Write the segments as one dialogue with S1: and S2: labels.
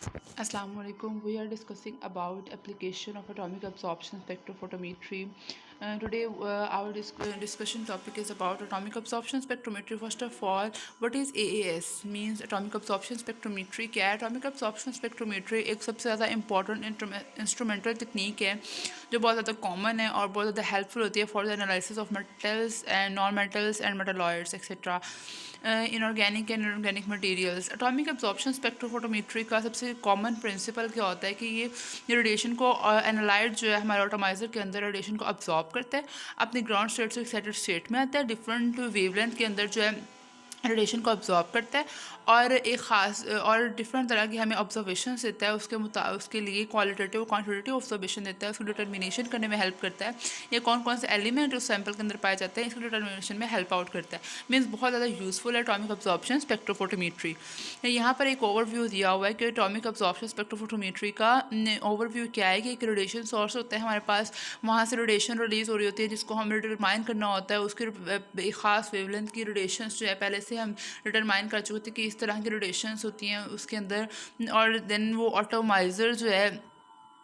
S1: Assalamu alaikum. We are discussing about application of atomic absorption spectrophotometry. Today, our discussion topic is about atomic absorption spectrometry. First of all, what is AAS? Means atomic absorption spectrometry. क्या है atomic absorption spectrometry? एक सबसे ज़्यादा important instrumental तकनीक है जो बहुत ज़्यादा कॉमन है और बहुत ज़्यादा हेल्पफुल होती है for the analysis of metals and non metals and metalloids etcetera inorganic and inorganic materials. Atomic absorption spectrophotometry का सबसे कॉमन प्रिंसिपल क्या होता है कि ये रेडिएशन को एनालाइट जो है हमारे ऑटोमाइज़र के अंदर रेडिएशन को अब्जॉर्ब करता है, अपनी ग्राउंड स्टेट से एक्साइटेड स्टेट में आता है, डिफरेंट वेवलेंथ के अंदर जो है रेडिएशन को अब्जॉर्ब करता है और एक ख़ास और डिफरेंट तरह की हमें ऑब्जर्वेशन देता है। उसके लिए क्वालिटेटिव क्वांटिटेटिव ऑब्जर्वेशन देता है, उसको डिटर्मिनेशन करने में हेल्प करता है। ये कौन कौन से एलिमेंट उस सैंपल के अंदर पाए जाते हैं इसको डिटर्मिनेशन में हेल्प आउट करता है। मीन्स बहुत ज़्यादा यूज़फुल है एटॉमिक अब्जॉर्प्शन स्पेक्ट्रोफोटोमेट्री। यहाँ पर एक ओवरव्यू दिया हुआ है कि एटॉमिक अब्जॉर्प्शन स्पेक्ट्रोफोटोमेट्री का ओवरव्यू क्या है कि एक रेडिएशन सोर्स होता है हमारे पास, वहाँ से रेडिएशन रिलीज़ हो रही होती है जिसको हमें डिटरमाइन करना होता है। उसके एक ख़ास वेवलेंथ की रेडिएशन जो है पहले से हम डिटरमाइन कर चुके थे कि इस तरह की रेडिएशंस होती हैं उसके अंदर, और देन वो ऑटोमाइज़र जो है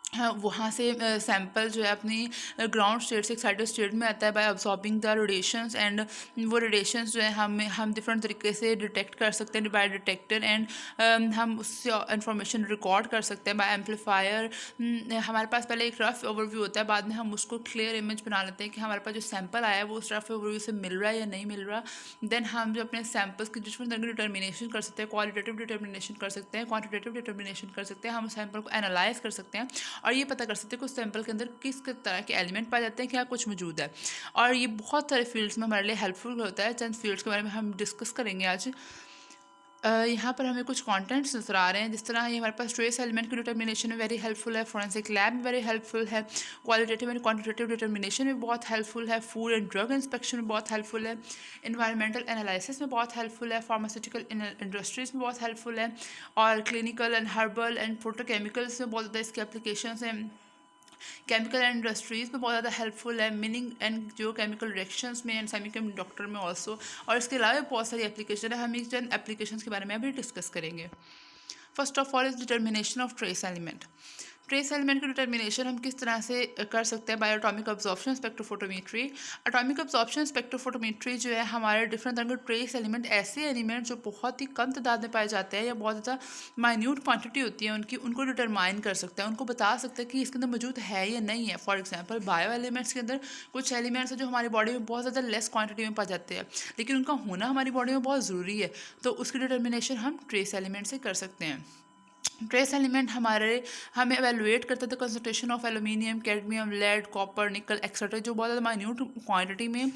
S1: हाँ, वहाँ से सैंपल जो है अपनी ग्राउंड स्टेट से एक्साइटेड स्टेट में आता है by absorbing the radiations and वो रेडिएशंस जो है हम डिफरेंट तरीके से डिटेक्ट कर सकते हैं बाय डिटेक्टर एंड हम उससे इंफॉर्मेशन रिकॉर्ड कर सकते हैं बाय एम्पलीफायर। हमारे पास पहले एक रफ ओवरव्यू होता है, बाद में हम उसको क्लियर इमेज बना लेते हैं कि हमारे पास जो सैंपल आया है वो उस रफ ओवरव्यू से मिल रहा है या नहीं मिल रहा। देन हम जो अपने सैंपल्स की डिफरेंट तरह की डिटर्मिनेशन कर सकते हैं, क्वालिटेटिव डिटर्मिनेशन कर सकते हैं, क्वान्टिटेटिव डिटर्मिनेशन कर सकते हैं, हम सैंपल को एनालाइज कर सकते हैं और ये पता कर सकते हैं कि उस सैंपल के अंदर किस किस तरह के एलिमेंट पाए जाते हैं, क्या कुछ मौजूद है। और ये बहुत सारे फील्ड्स में हमारे लिए हेल्पफुल होता है। चंद फील्ड्स के बारे में हम डिस्कस करेंगे आज। यहाँ पर हमें कुछ कंटेंट्स नजर आ रहे हैं, जिस तरह ये हमारे पास ट्रेस एलिमेंट की डिटर्मिनेशन में वेरी हेल्पफुल है, फोरेंसिक लैब में वेरी हेल्पफुल है, क्वालिटेटिव एंड क्वांटिटेटिव डिटर्मिनेशन में बहुत हेल्पफुल है, फूड एंड ड्रग इंस्पेक्शन में बहुत हेल्पफुल है, इन्वायरमेंटल एनालिसिस में बहुत हेल्पफुल है, फार्मास्यूटिकल इंडस्ट्रीज में बहुत हेल्पफुल है, और क्लिनिकल एंड हर्बल एंड फोटोकेमिकल्स में बहुत ज़्यादा इसकी एप्लीकेशन हैं। केमिकल एंड इंडस्ट्रीज़ में बहुत ज़्यादा हेल्पफुल है, मीनिंग एंड जो केमिकल रिएक्शंस में एंड सेमीकंडक्टर में ऑल्सो। और इसके अलावा बहुत सारी एप्लीकेशन है, हम इस एप्लीकेशंस के बारे में अभी डिस्कस करेंगे। First of all is determination of trace element. Trace element की डिटर्मिनेशन हम किस तरह से कर सकते हैं bye atomic absorption spectrophotometry. Atomic absorption spectrophotometry जो है हमारे डिफरेंट तरह के ट्रेस एलिमेंट, ऐसे एलिमेंट जो बहुत ही कम तादाद में पाए जाते हैं या बहुत ज़्यादा माइन्यूट क्वांटिटी होती है उनको डिटरमाइन कर सकता है, उनको बता सकता है कि इसके अंदर मौजूद है या नहीं है। फॉर एग्जाम्पल बायो एलिमेंट्स के अंदर कुछ एलिमेंट्स हैं जो हमारी बॉडी में बहुत ज़्यादा लेस क्वान्टिटी में पाए जाते हैं, लेकिन उनका होना हमारी बॉडी में बहुत ज़रूरी है, तो उसकी डिटर्मिनेशन हम ट्रेस एलिमेंट से कर सकते हैं। ट्रेस एलिमेंट हमें एवेलुएट करते थे concentration of aluminium, cadmium, lead, copper, nickel etcetera, जो बहुत ज़्यादा माइन्यूट क्वांटिटी में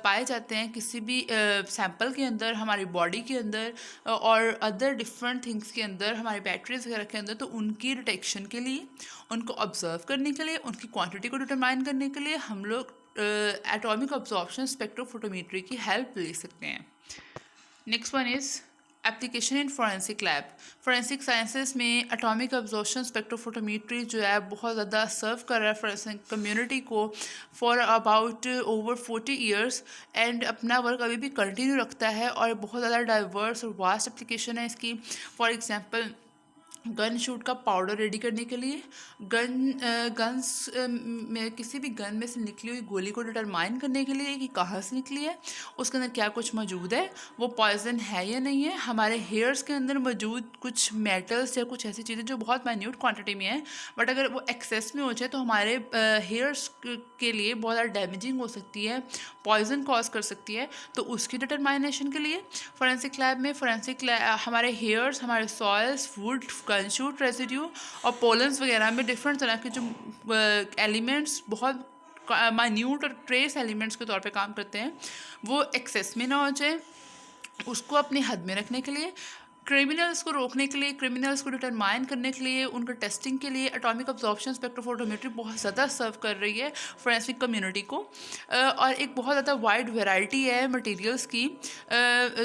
S1: पाए जाते हैं किसी भी सैंपल के अंदर, हमारी बॉडी के अंदर और अदर डिफरेंट थिंग्स के अंदर, हमारी बैटरीज वगैरह के अंदर। तो उनकी डिटेक्शन के लिए, उनको ऑब्जर्व करने के लिए, उनकी क्वांटिटी को डिटरमाइन करने के लिए हम लोग एटॉमिक अब्जॉर्प्शन स्पेक्ट्रोफोटोमेट्री की हेल्प ले सकते हैं। Next one is application in forensic lab. Forensic sciences में एटॉमिक अब्जॉर्प्शन स्पेक्ट्रोफोटोमेट्री जो है बहुत ज़्यादा सर्व कर रहा है फोरेंसिक कम्युनिटी को for about over 40 years, and अपना वर्क अभी भी कंटिन्यू रखता है और बहुत ज़्यादा डाइवर्स और वास्ट एप्लीकेशन है इसकी। फॉर एग्जांपल गन शूट का पाउडर रेडी करने के लिए, गन्स में किसी भी गन में से निकली हुई गोली को डिटरमाइन करने के लिए कि कहाँ से निकली है, उसके अंदर क्या कुछ मौजूद है, वो पॉइजन है या नहीं है, हमारे हेयर्स के अंदर मौजूद कुछ मेटल्स या कुछ ऐसी चीज़ें जो बहुत माइन्यूट क्वांटिटी में है बट अगर वो एक्सेस में हो जाए तो हमारे हेयर्स के लिए बहुत ज़्यादा डैमेजिंग हो सकती है, पॉइजन कॉज कर सकती है। तो उसकी डिटरमाइनेशन के लिए फोरेंसिक लैब में हमारे हेयर्स, हमारे सॉइल्स, वुड, कंशूट रेजिड्यू और पोलन्स वगैरह में डिफरेंट तरह के जो एलिमेंट्स बहुत माइन्यूट और ट्रेस एलिमेंट्स के तौर पे काम करते हैं, वो एक्सेस में ना हो जाए, उसको अपनी हद में रखने के लिए, क्रिमिनल्स को रोकने के लिए, क्रिमिनल्स को डिटरमाइन करने के लिए, उनके टेस्टिंग के लिए एटॉमिक अब्जॉर्प्शन स्पेक्ट्रोफोटोमेट्री बहुत ज़्यादा सर्व कर रही है फोरेंसिक कम्युनिटी को। और एक बहुत ज़्यादा वाइड वैरायटी है मटेरियल्स की,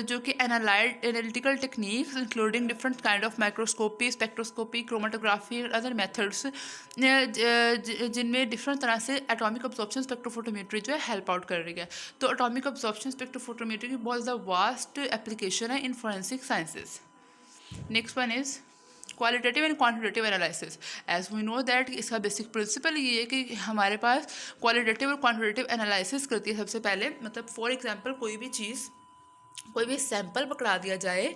S1: जो कि analytical techniques including different kind of microscopy, spectroscopy, chromatography और अदर मेथड्स, जिनमें डिफरेंट तरह से एटॉमिक अब्जॉर्प्शन स्पेक्ट्रोफोटोमेट्री जो है हेल्प आउट कर रही है। तो एटॉमिक अब्जॉर्प्शन स्पेक्ट्रोफोटोमेट्री की बहुत ज़्यादा वास्ट एप्लीकेशन है in forensic sciences. Next one is qualitative and quantitative analysis, as we know that इसका बेसिक प्रिंसिपल ये है कि हमारे पास क्वालिटेटिव और क्वांटिटेटिव एनालिसिस करती है सबसे पहले। मतलब फॉर एग्जांपल कोई भी सैंपल पकड़ा दिया जाए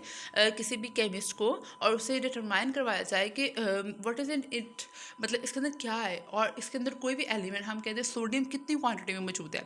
S1: किसी भी केमिस्ट को और उसे डिटरमाइन करवाया जाए कि व्हाट इज़ इन इट, मतलब इसके अंदर क्या है, और इसके अंदर कोई भी एलिमेंट हम कहते हैं सोडियम कितनी क्वांटिटी में मौजूद है,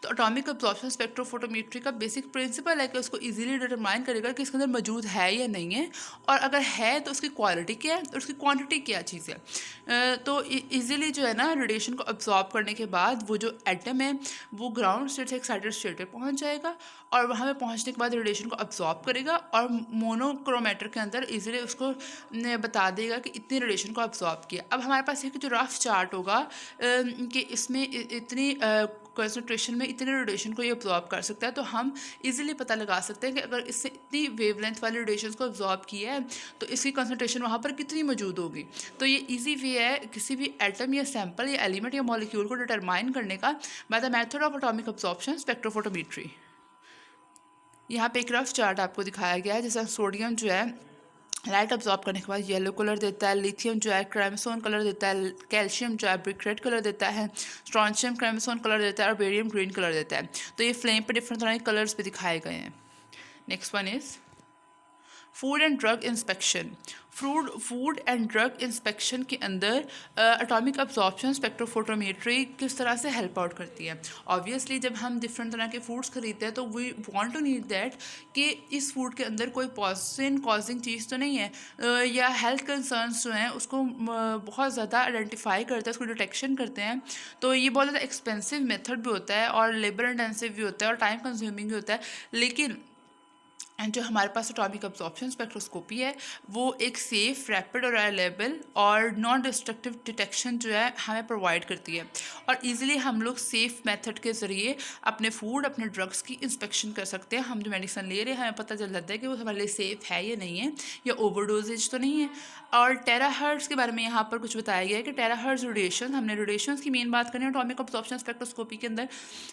S1: तो एटॉमिक अब्जॉर्प्शन स्पेक्ट्रोफोटोमेट्री का बेसिक प्रिंसिपल है कि उसको इजीली डिटरमाइन करेगा कि इसके अंदर मौजूद है या नहीं है, और अगर है तो उसकी क्वालिटी क्या है और उसकी क्वांटिटी क्या चीज़ है। तो ईजिली जो है ना रेडिएशन को अब्जॉर्ब करने के बाद वो जो एटम है वो ग्राउंड स्टेट से एक्साइटेड स्टेट पे पहुँच जाएगा, और वहाँ पे पहुँचने के बाद रेडिएशन को अब्जॉर्ब करेगा और मोनोक्रोमेटर के अंदर इजीली उसको बता देगा कि इतनी रेडिएशन को अब्जॉर्ब किया। अब हमारे पास एक जो रफ चार्ट होगा कि इसमें इतनी कंसंट्रेशन में इतने रेडिएशन को ये अब्जॉर्ब कर सकता है, तो हम इजीली पता लगा सकते हैं कि अगर इससे इतनी वेवलेंथ वाले रेडिएशन को अब्जॉर्ब किया है तो इसकी कंसंट्रेशन वहाँ पर कितनी मौजूद होगी। तो ये इजी वे है किसी भी एटम या सैंपल या एलिमेंट या मॉलिक्यूल को डिटरमाइन करने का by the method of atomic absorption spectrophotometry. यहाँ पे एक रफ चार्ट आपको दिखाया गया है, जैसा सोडियम जो है लाइट अब्जॉर्ब करने के बाद येलो कलर देता है, लिथियम जो है क्राइमसोन कलर देता है, कैल्शियम जो है ब्रिक रेड कलर देता है, स्ट्रॉन्शियम क्राइमसोन कलर देता है और बेरियम ग्रीन कलर देता है। तो ये फ्लेम पे डिफरेंट तरह के कलर्स पे दिखाए गए हैं। Next one is food and drug inspection. Food and drug inspection के अंदर एटॉमिक अब्जॉर्प्शन स्पेक्ट्रोफोटोमेट्री किस तरह से हेल्प आउट करती है। ऑब्वियसली जब हम डिफरेंट तरह के फूड्स खरीदते हैं तो we want to need that कि इस फूड के अंदर कोई पॉइजन कॉजिंग चीज़ तो नहीं है, या हेल्थ कंसर्न्स जो हैं उसको बहुत ज़्यादा आइडेंटिफाई करते हैं, उसको डिटेक्शन करते हैं। तो ये बहुत ज़्यादा एक्सपेंसिव मेथड भी होता है और लेबर इंटेंसिव भी होता है और टाइम कंज्यूमिंग भी होता है, लेकिन एंड जो हमारे पास एटॉमिक अब्जॉर्प्शन स्पेक्ट्रोस्कोपी है वो एक सेफ, रैपिड और रिलायबल और नॉन डिस्ट्रक्टिव डिटेक्शन जो है हमें प्रोवाइड करती है, और इजीली हम लोग सेफ मेथड के ज़रिए अपने फूड, अपने ड्रग्स की इंस्पेक्शन कर सकते हैं। हम जो मेडिसिन ले रहे हैं हमें पता चल जाता है कि वो हमारे लिए सेफ़ है या नहीं है, या ओवरडोजेज तो नहीं है। और टेराहर्ट्ज़ के बारे में यहाँ पर कुछ बताया गया है कि टेराहर्ट्ज़ रेडिएशन, हमने रेडिएशन की मेन बात करें एटॉमिक अब्जॉर्प्शन स्पेक्ट्रोस्कोपी के अंदर,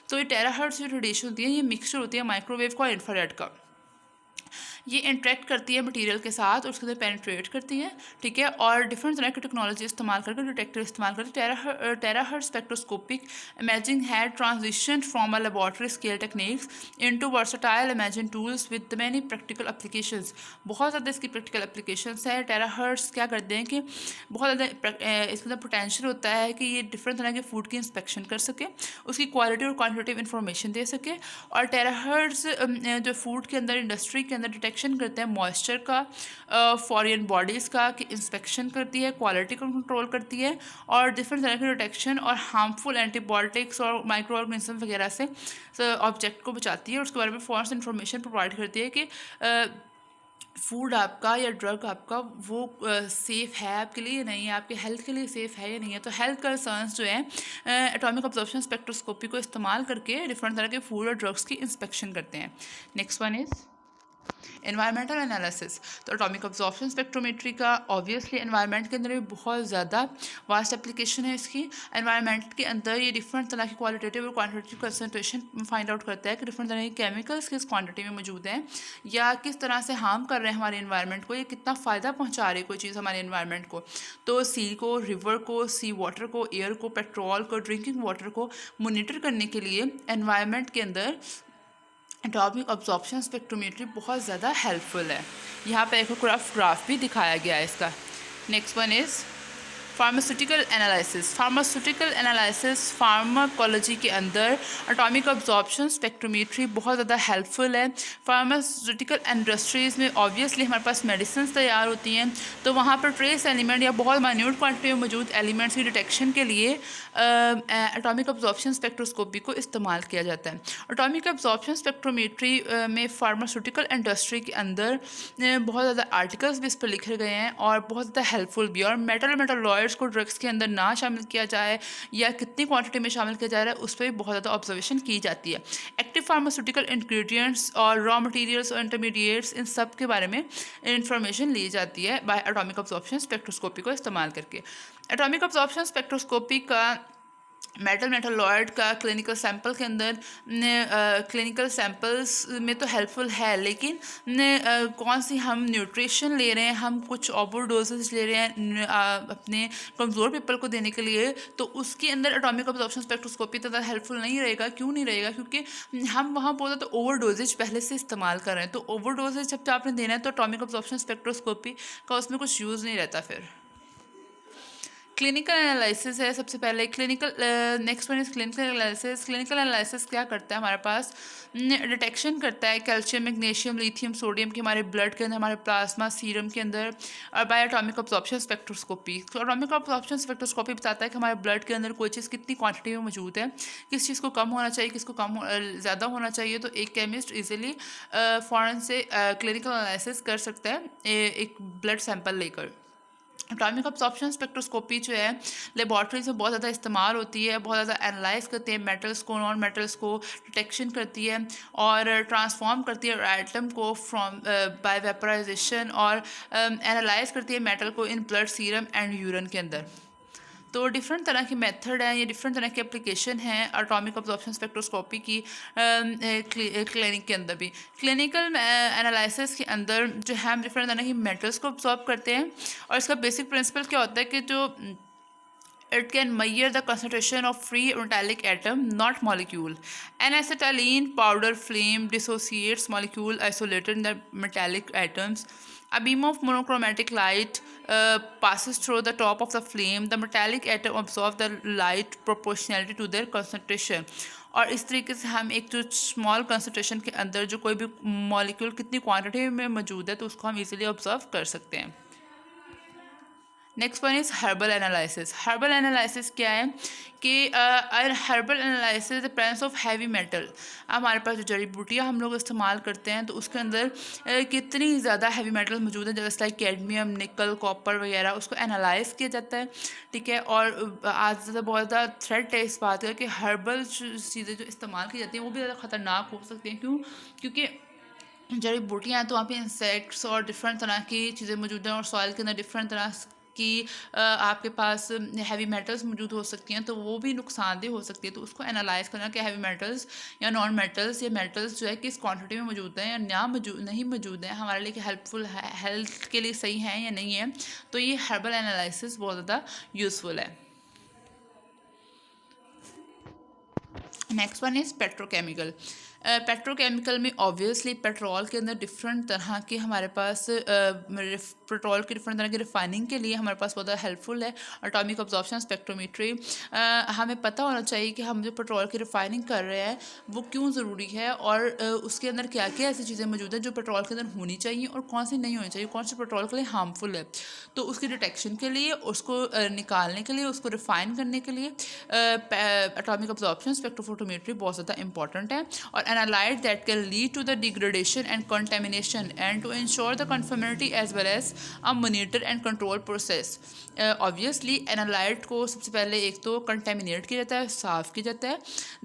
S1: तो ये टेराहर्ट्ज़ जो रेडिएशन होती है ये मिक्सचर होती है माइक्रोवेव का और इंफ्रारेड का। ये इंटरेक्ट करती है मटेरियल के साथ और उसके अंदर पेनिट्रेट करती है, ठीक है, और डिफरेंट तरह की टेक्नोलॉजी इस्तेमाल करके डिटेक्टर इस्तेमाल करके terahertz spectroscopic imaging had transition from a laboratory scale techniques into versatile imaging tools with many practical applications. बहुत ज़्यादा इसकी प्रैक्टिकल एप्लीकेशंस है। टेराहर्ट्ज़ क्या करते हैं कि बहुत ज़्यादा इसके अंदर पोटेंशियल होता है कि ये डिफरेंट तरह के फूड की इंस्पेक्शन कर सके, उसकी क्वालिटी और क्वान्टिटेटिव इन्फॉर्मेशन दे सके, और टेराहर्ट्ज़ जो फूड के अंदर इंडस्ट्री के अंदर डिटेक्शन करते हैं मॉइस्चर का, फॉरेन बॉडीज़ का कि इंस्पेक्शन करती है, क्वालिटी को कंट्रोल करती है, और डिफरेंट तरह के डिटेक्शन और हार्मफुल एंटीबायोटिक्स और माइक्रो ऑर्गेनिज्म वगैरह से ऑब्जेक्ट को बचाती है, और उसके बारे में फॉर्स इन्फॉर्मेशन प्रोवाइड करती है कि फूड आपका या ड्रग आपका वो सेफ़ है आपके लिए, नहीं है आपके हेल्थ के लिए सेफ़ है या नहीं है। तो हेल्थ कंसर्न्स जो है एटॉमिक अब्जॉर्प्शन स्पेक्ट्रोस्कोपी को इस्तेमाल करके डिफरेंट तरह के फूड और ड्रग्स की इंस्पेक्शन करते हैं। Next one is environmental analysis. तो एटॉमिक अब्जॉर्प्शन स्पेक्ट्रोमेट्री का ऑब्वियसली एनवायरनमेंट के अंदर भी बहुत ज़्यादा वास्ट एप्लीकेशन है इसकी। एनवायरनमेंट के अंदर ये डिफरेंट तरह की क्वालिटेटिव और क्वांटिटेटिव कंसनट्रेशन फाइंड आउट करता है कि डिफरेंट तरह के केमिकल्स किस क्वांटिटी में मौजूद हैं या किस तरह से हार्म कर रहे हैं हमारे एनवायरनमेंट को, ये कितना फ़ायदा पहुँचा रही है कोई चीज़ हमारे एनवायरनमेंट को। तो सी को, रिवर को, सी वाटर को, एयर को, पेट्रोल को, ड्रिंकिंग वाटर को मोनिटर करने के लिए एनवायरनमेंट के अंदर एटॉमिक अब्जॉर्प्शन स्पेक्ट्रोमेट्री बहुत ज़्यादा हेल्पफुल है। यहाँ पे एक ग्राफ भी दिखाया गया है इसका। Next one is pharmaceutical analysis. Pharmaceutical analysis pharmacology के अंदर एटॉमिक अब्जॉर्प्शन स्पेक्ट्रोमेट्री बहुत ज़्यादा हेल्पफुल है। फार्मास्यूटिकल इंडस्ट्रीज़ में ऑब्वियसली हमारे पास मेडिसिन तैयार होती हैं, तो वहाँ पर ट्रेस एलिमेंट या बहुत माइन्यूट क्वांटिटी में मौजूद एलिमेंट्स की डिटेक्शन के लिए एटॉमिक अब्जॉर्प्शन स्पेक्ट्रोस्कोपी को इस्तेमाल किया जाता है। एटॉमिक अब्जॉर्प्शन स्पेक्ट्रोमेट्री में फार्मास्यूटिकल इंडस्ट्री के अंदर बहुत ज़्यादा आर्टिकल्स भी इस पर लिखे गए हैं और बहुत ज़्यादा हेल्पफुल भी। और मेटलॉयड्स को ड्रग्स के अंदर ना शामिल किया जाए या कितनी क्वांटिटी में शामिल किया जा रहा है उस पर भी बहुत ज़्यादा ऑब्जर्वेशन की जाती है। एक्टिव फार्मास्यूटिकल इंग्रेडिएंट्स और रॉ मटेरियल्स और इंटरमीडिएट्स, इन सब के बारे में इंफॉर्मेशन ली जाती है बाय एटॉमिक अब्जॉर्प्शन स्पेक्ट्रोस्कोपी को इस्तेमाल करके। एटॉमिक अब्जॉर्प्शन स्पेक्ट्रोस्कोपी का मेटल मेटालॉइड का क्लिनिकल सैंपल के अंदर क्लिनिकल सैंपल्स में तो हेल्पफुल है, लेकिन कौन सी हम न्यूट्रिशन ले रहे हैं, हम कुछ ओवर डोजेज ले रहे हैं अपने कमज़ोर पीपल को देने के लिए, तो उसके अंदर एटॉमिक अब्जॉर्प्शन स्पेक्ट्रोस्कोपी ज़्यादा हेल्पफुल नहीं रहेगा। क्यों नहीं रहेगा? क्योंकि हम वहाँ बहुत ज़्यादा ओवर डोजेज पहले से इस्तेमाल कर रहे हैं, तो ओवर डोजेज जब आपने देना है तो एटॉमिक अब्जॉर्प्शन स्पेक्ट्रोस्कोपी का उसमें कुछ यूज़ नहीं रहता। फिर क्लिनिकल एनालिसिस है सबसे पहले। Next one is clinical analysis. Clinical analysis क्या करता है? हमारे पास डिटेक्शन करता है कैल्शियम, मैग्नीशियम, लिथियम, सोडियम के हमारे ब्लड के अंदर, हमारे प्लाज्मा सीरम के अंदर, और bye atomic absorption spectroscopy. Atomic absorption spectroscopy बताता है कि हमारे ब्लड के अंदर कोई चीज़ कितनी क्वांटिटी में मौजूद है, किस चीज़ को कम होना चाहिए, किसको ज़्यादा होना चाहिए। तो एक केमिस्ट इजीली फ़ौरन से क्लिनिकल एनालिसिस कर सकता है एक ब्लड सैंपल लेकर। एटॉमिक अब्जॉर्प्शन स्पेक्ट्रोस्कोपी जो है लेबॉर्ट्रीज में बहुत ज़्यादा इस्तेमाल होती है, बहुत ज़्यादा एनालाइज करती है मेटल्स को, नॉन मेटल्स को डिटेक्शन करती है और ट्रांसफॉर्म करती है एटम को फ्रॉम बाय वेपराइजेशन, और एनालाइज करती है मेटल को in blood, serum and urine के अंदर। तो डिफरेंट तरह की मेथड है, ये डिफरेंट तरह की एप्लीकेशन है एटॉमिक अब्जॉर्प्शन स्पेक्ट्रोस्कोपी की क्लिनिक के अंदर भी। क्लिनिकल एनालिसिस के अंदर जो है हम डिफरेंट तरह की मेटल्स को ऑब्जॉर्व करते हैं, और इसका बेसिक प्रिंसिपल क्या होता है कि जो it can measure the concentration of free metallic atom, not molecule. An acetylene powder flame dissociates molecule isolated in the metallic atoms. A beam of monochromatic light passes through the top of the flame. The metallic atom absorbs the light proportionality to their concentration. और इस तरीके से हम एक जो small concentration के अंदर जो कोई भी मॉलिक्यूल कितनी क्वांटिटी में मौजूद है तो उसको हम इजीली ऑब्जर्व कर सकते हैं। Next one is herbal analysis. Herbal analysis क्या है कि herbal analysis the presence of heavy metal. हमारे पास जो जड़ी बूटियाँ हम लोग इस्तेमाल करते हैं तो उसके अंदर कितनी ज़्यादा हैवी मेटल मौजूद है, जैसे लाइक कैडमियम, निकल, कॉपर वगैरह, उसको एनालाइज किया जाता है। ठीक है, और आज ज़्यादा बहुत ज़्यादा थ्रेट है इस बात का कि हर्बल चीज़ें जो इस्तेमाल की जाती हैं वो भी ज़्यादा ख़तरनाक हो सकती हैं। क्यों? क्योंकि जड़ी बूटियाँ हैं तो वहाँ पे इंसेक्ट्स और डिफरेंट तरह की चीज़ें मौजूद हैं, और सॉइल के अंदर डिफरेंट तरह की आपके पास हैवी मेटल्स मौजूद हो सकती हैं, तो वो भी नुकसानदेह हो सकती है। तो उसको एनालाइज करना कि हैवी मेटल्स या नॉन मेटल्स या मेटल्स जो है किस क्वांटिटी में मौजूद हैं या नहीं मौजूद हैं, हमारे लिए हेल्पफुल है, हेल्थ के लिए सही है या नहीं है। तो ये हर्बल एनालिसिस बहुत ज़्यादा यूज़फुल है। Next one is petrochemical. Petrochemical में ऑब्वियसली पेट्रोल के अंदर डिफरेंट तरह के हमारे पास पेट्रोल की डिफरेंट तरह की रिफाइनिंग के लिए हमारे पास बहुत हेल्पफुल है एटॉमिक अब्जॉर्प्शन स्पेक्ट्रोमेट्री। हमें पता होना चाहिए कि हम जो पेट्रोल की रिफाइनिंग कर रहे हैं वो क्यों ज़रूरी है, और उसके अंदर क्या क्या ऐसी चीज़ें मौजूद हैं जो पेट्रोल के अंदर होनी चाहिए और कौन सी नहीं होनी चाहिए, कौन सी पेट्रोल के लिए हार्मफुल है। तो उसकी डिटेक्शन के लिए, उसको निकालने के लिए, उसको रिफाइन करने के लिए एटॉमिक अब्जॉर्प्शन स्पेक्ट्रोफोटोमेट्री बहुत ज़्यादा इंपॉर्टेंट है। और analyte that can lead to the degradation and contamination, and to ensure the conformity as well as a monitor and control process. Obviously analyte को सबसे पहले एक तो contaminate किया जाता है, साफ़ किया जाता है,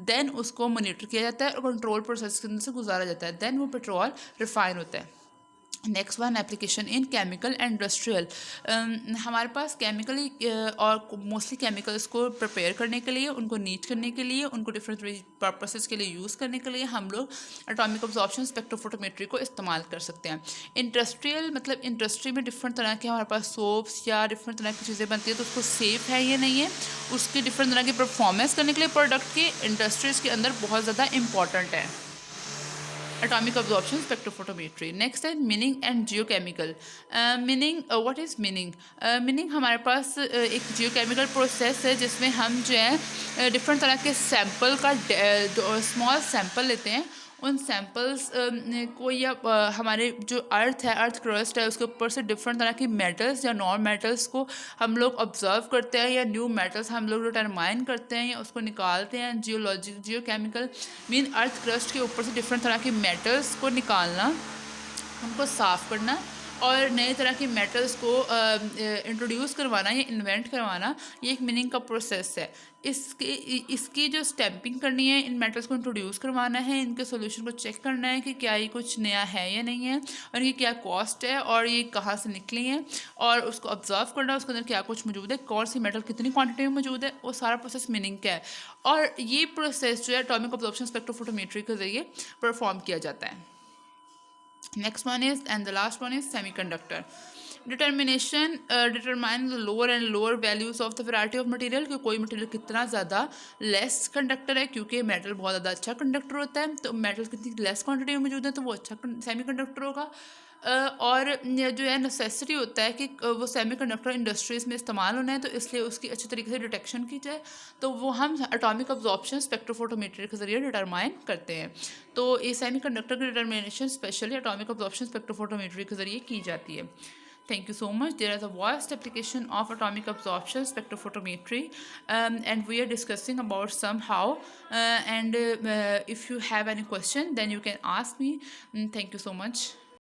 S1: then उसको monitor किया जाता है और control process के अंदर से गुजारा जाता है, then वो पेट्रोल रिफाइन होता है। Next one application in chemical and industrial. हमारे पास केमिकली और मोस्टली केमिकल्स को प्रिपेयर करने के लिए, उनको नीट करने के लिए, उनको डिफरेंट पर्पसेस के लिए यूज़ करने के लिए हम लोग एटॉमिक अब्जॉर्प्शन स्पेक्ट्रोफोटोमेट्री को इस्तेमाल कर सकते हैं। इंडस्ट्रियल मतलब इंडस्ट्री में डिफरेंट तरह के हमारे पास सोप्स या डिफरेंट तरह की चीज़ें बनती है, तो उसको सेफ है या नहीं है, उसकी डिफरेंट तरह की परफॉर्मेंस करने के लिए प्रोडक्ट की इंडस्ट्रीज़ के अंदर बहुत ज़्यादा इंपॉर्टेंट है एटॉमिक अब्जॉर्प्शन स्पेक्ट्रोफोटोमेट्री। नेक्स्ट है meaning and geochemical. Meaning, what is meaning? Meaning हमारे पास एक जियोकेमिकल प्रोसेस है जिसमें हम जो है डिफरेंट तरह के सैंपल का स्मॉल सैंपल लेते हैं, उन सैम्पल्स को या हमारे जो अर्थ है, अर्थ क्रस्ट है, उसके ऊपर से डिफरेंट तरह की मेटल्स या नॉन मेटल्स को हम लोग ऑब्जर्व करते हैं, या न्यू मेटल्स हम लोग डिटरमाइन करते हैं या उसको निकालते हैं। जियोकेमिकल मीन अर्थ क्रस्ट के ऊपर से डिफरेंट तरह की मेटल्स को निकालना, उनको साफ़ करना और नए तरह के मेटल्स को इंट्रोड्यूस करवाना या इन्वेंट करवाना, ये एक मीनिंग का प्रोसेस है। इसकी जो स्टैंपिंग करनी है, इन मेटल्स को इंट्रोड्यूस करवाना है, इनके सोल्यूशन को चेक करना है कि क्या ये कुछ नया है या नहीं है, और ये क्या कॉस्ट है, और ये कहाँ से निकली है, और उसको ऑब्जर्व करना है उसके अंदर क्या कुछ मौजूद है, कौन सी मेटल कितनी क्वांटिटी में मौजूद है, वो सारा प्रोसेस मीनिंग का है। और ये प्रोसेस जो है एटॉमिक अब्जॉर्प्शन स्पेक्ट्रोफोटोमेट्री के जरिए परफॉर्म किया जाता है। Next one is, and the last one is, semiconductor. Determine the lower and lower values of the variety of material, कि कोई मटेरियल कितना ज़्यादा लेस कंडक्टर है, क्योंकि मेटल बहुत ज़्यादा अच्छा कंडक्टर होता है, तो मेटल कितनी लेस क्वांटिटी में मौजूद है तो वो अच्छा सेमी कंडक्टर होगा। और जो है नेसेसिटी होता है कि वो सेमी कंडक्टर इंडस्ट्रीज़ में इस्तेमाल होना है, तो इसलिए उसकी अच्छी तरीके से डिटेक्शन की जाए, तो वो हम एटॉमिक अब्जॉर्प्शन स्पेक्ट्रोफोटोमेट्री के जरिए डिटरमाइन करते हैं। तो ये सेमी कंडक्टर की determination specially atomic absorption spectrophotometry के जरिए की जाती है। Thank you so much. There is a vast application of atomic absorption spectrophotometry, and we are discussing about somehow. And if you have any question, then you can ask me. Thank you so much.